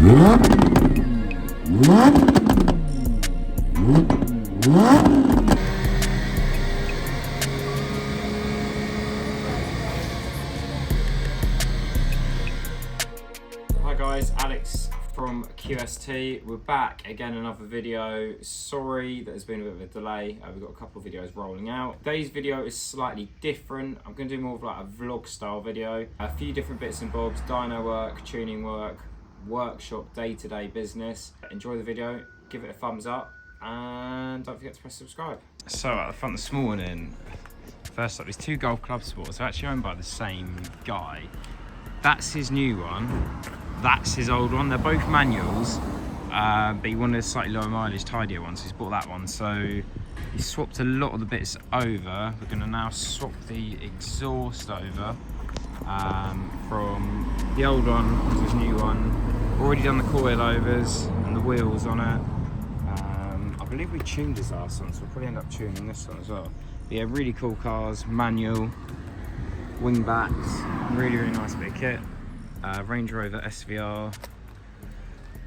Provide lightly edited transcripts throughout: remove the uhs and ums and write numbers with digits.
Hi guys, Alex from QST. We're back again, another video. Sorry that there's been a bit of a delay. We've got a couple of videos rolling out. Today's video is slightly different. I'm going to do more of like a vlog style video. A few different bits and bobs, dyno work, tuning work, workshop, day-to-day business. Enjoy the video, give it a thumbs up, and don't forget to press subscribe. So at the front this morning, first up, these two Golf Club Sports. They're actually owned by the same guy. That's his new one. That's his old one. They're both manuals, but he wanted a slightly lower mileage, tidier one, so he's bought that one. So he swapped a lot of the bits over. We're going to now swap the exhaust over from the old one to his new one. Already done the coilovers and the wheels on it. I believe we tuned his last one, so we'll probably end up tuning this one as well. But yeah, really cool cars, manual, wing backs, really nice bit of kit. Range Rover SVR,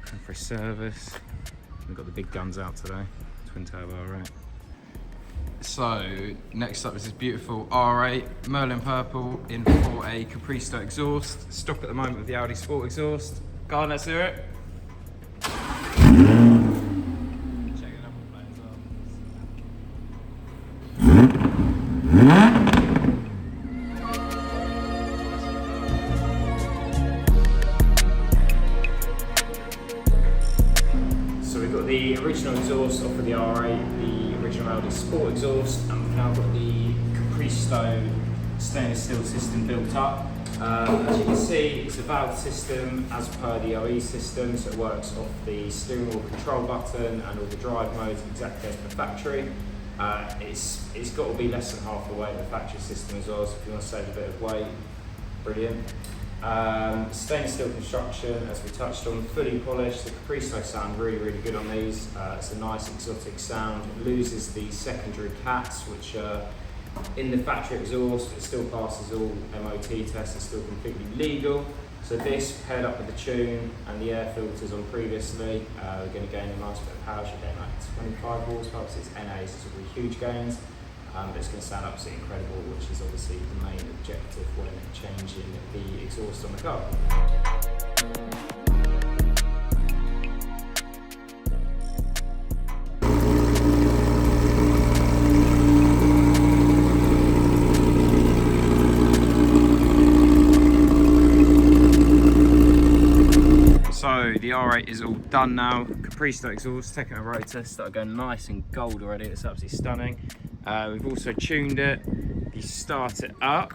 come for a service. We've got the big guns out today, twin turbo R8. So next up is this beautiful R8 Merlin purple in for a Capristo exhaust. Stock at the moment with the Audi Sport exhaust. Go on, let's do it. The original exhaust off of the R8, the original Audi Sport exhaust, and we've now got the Capristo stainless steel system built up. As you can see, it's a valve system as per the OE system, so it works off the steering wheel control button and all the drive modes exactly as per factory. It's got to be less than half the weight of the factory system as well, so if you want to save a bit of weight, brilliant. Stainless steel construction, as we touched on, fully polished. The Capristo sound really good on these. It's a nice exotic sound. It loses the secondary cats, which are in the factory exhaust. It still passes all MOT tests. It's still completely legal. So this paired up with the tune and the air filters on previously, we're going to gain a nice bit of power. Should gain like 25 horsepower. So it's NA, so it's really huge gains. But it's going to sound absolutely incredible, which is obviously the main objective when changing the exhaust on the car. So the R8 is all done now. Capristo exhaust, taking a road test, started going nice and gold already. It's absolutely stunning. We've also tuned it. You start it up.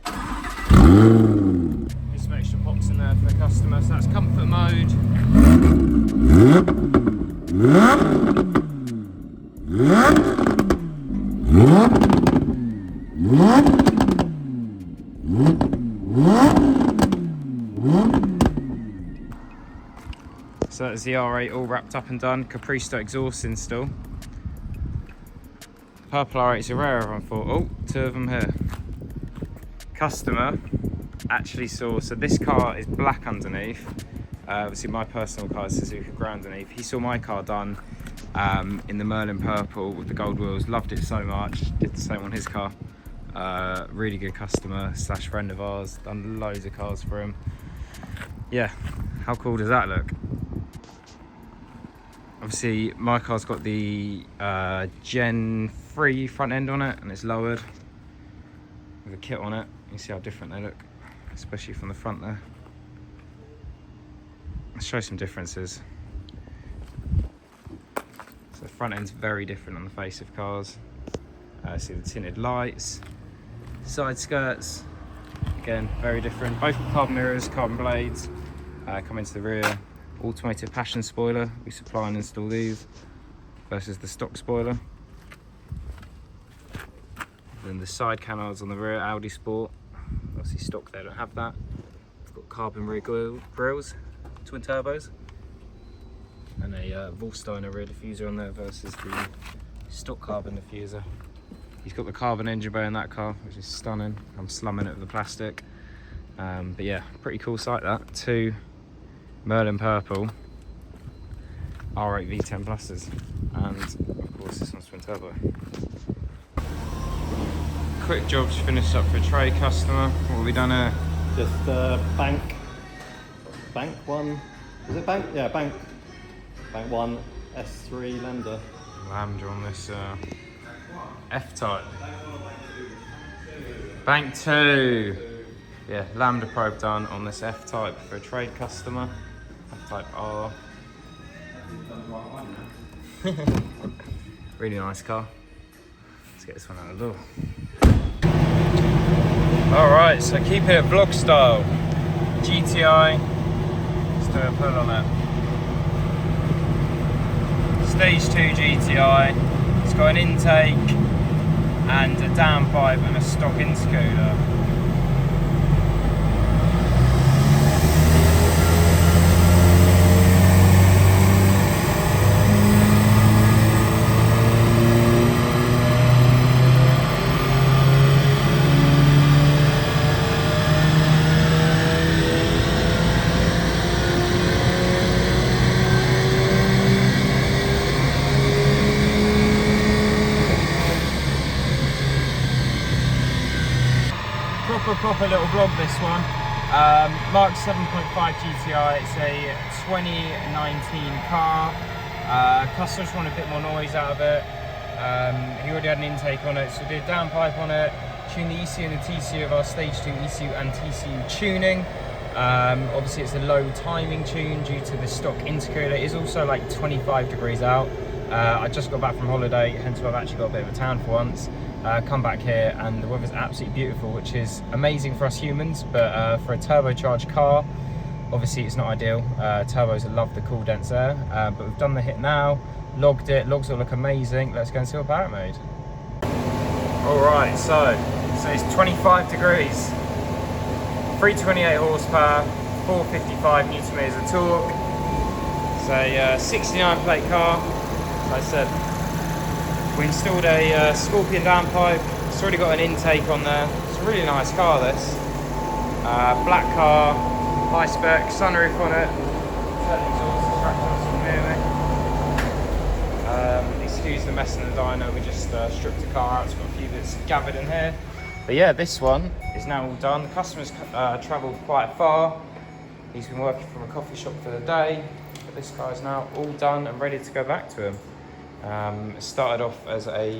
There's some extra pops in there for the customer. So that's comfort mode. So that's the R8 all wrapped up and done. Capristo exhaust install. Purple R8's a rare one for, oh, two of them here. Customer actually saw, so this car is black underneath. Obviously my personal car is Suzuka grey underneath. He saw my car done in the Merlin purple with the gold wheels, loved it so much, did the same on his car. Really good customer slash friend of ours, done loads of cars for him. Yeah, how cool does that look? Obviously my car's got the Gen 3 front end on it and it's lowered with a kit on it. You can see how different they look, especially from the front there. Let's show some differences. So the front end's very different on the face of cars. See the tinted lights, side skirts, again very different. Both with carbon mirrors, carbon blades, come into the rear. Automated passion spoiler, we supply and install these versus the stock spoiler. Then the side canards on the rear, Audi Sport, obviously stock they don't have that. It's got carbon rear grills, twin turbos, and a Volsteiner rear diffuser on there versus the stock carbon diffuser. He's got the carbon engine bay in that car, which is stunning. I'm slumming it with the plastic. But yeah, pretty cool sight that. Two Merlin purple R8 V10 pluses, and of course this one's twin turbo. Quick job to finish up for a trade customer. What have we done here? Just bank one. Is it bank? Yeah, bank one S3 lambda. Lambda on this F-type. Bank 2. Yeah, lambda probe done on this F-type for a trade customer. F-type R. Really nice car. Let's get this one out of the door. Alright, so keep it vlog style. GTI. Let's do a pull on it. Stage 2 GTI. It's got an intake and a downpipe and a stock intercooler. Proper little vlog this one. Mark 7.5 GTI, it's a 2019 car. Customers want a bit more noise out of it. He already had an intake on it, so we did a downpipe on it, tuned the ECU and the TCU of our stage 2 ECU and TCU tuning. Obviously it's a low timing tune due to the stock intercooler. It is also like 25 degrees out. I just got back from holiday, hence why I've actually got a bit of a tan for once. Come back here and the weather's absolutely beautiful, which is amazing for us humans, but for a turbocharged car, obviously it's not ideal. Turbos love the cool dense air, but we've done the hit now, logged it, logs all look amazing. Let's go and see what power it made. Alright, so it's 25 degrees, 328 horsepower, 455 Newton meters of torque. It's a 69 plate car, as I said. We installed a Scorpion downpipe. It's already got an intake on there. It's a really nice car, this. Black car, high spec, sunroof on it. Excuse the mess in the dyno, we just stripped the car out. It's got a few bits gathered in here. But yeah, this one is now all done. The customer's travelled quite far. He's been working from a coffee shop for the day. But this car is now all done and ready to go back to him. It started off as a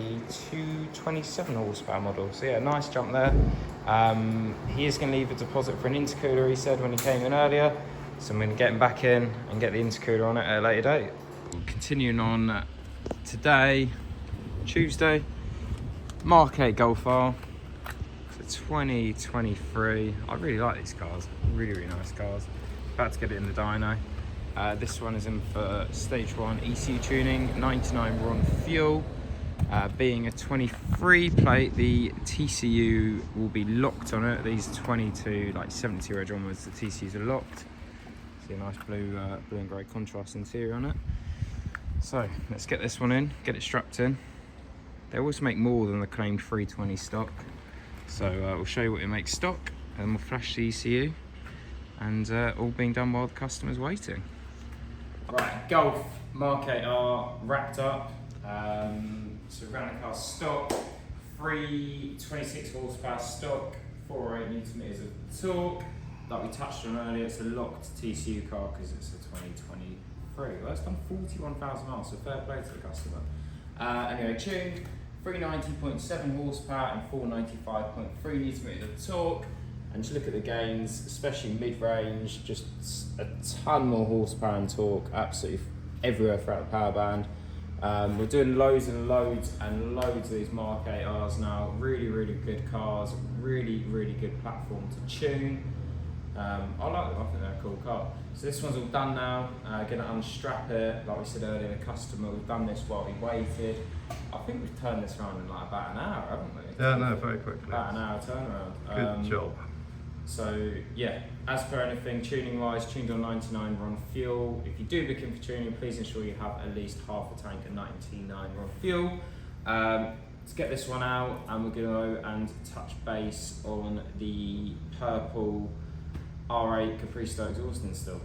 227 horsepower model, so yeah, nice jump there. He is going to leave a deposit for an intercooler, he said when he came in earlier, so I'm going to get him back in and get the intercooler on it at a later date. Continuing on today, Tuesday, Mark 8 Golf R, so 2023. I really like these cars, really nice cars. About to get it in the dyno. This one is in for stage 1 ECU tuning, 99 RON fuel. Being a 23 plate, the TCU will be locked on it. These 22, like 72 reg onwards, the TCUs are locked. See a nice blue and grey contrast interior on it. So let's get this one in, get it strapped in. They always make more than the claimed 320 stock. So we'll show you what it makes stock, and we'll flash the ECU, and all being done while the customer's waiting. Right, Golf Mark 8R wrapped up. So we ran the car stock, 326 horsepower stock, 408 Newton meters of torque. Like we touched on earlier, it's a locked TCU car because it's a 2023. Well, it's done 41,000 miles, so fair play to the customer. Anyway, tuned, 390.7 horsepower and 495.3 Newton meters of torque. And just look at the gains, especially mid-range, just a ton more horsepower and torque, absolutely everywhere throughout the power band. We're doing loads and loads and loads of these Mark 8Rs now. Really good cars, really good platform to tune. I like them, I think they're a cool car. So this one's all done now, gonna unstrap it. Like we said earlier, the customer, we've done this while we waited. I think we've turned this around in like about an hour, haven't we? Yeah, no, very quickly. About an hour turnaround. Good job. So yeah, as per anything, tuning wise, tuned on 99 RON fuel. If you do looking for tuning, please ensure you have at least half a tank of 99 RON fuel. Let's get this one out, and we're going to go and touch base on the purple R8 Capristo exhaust install.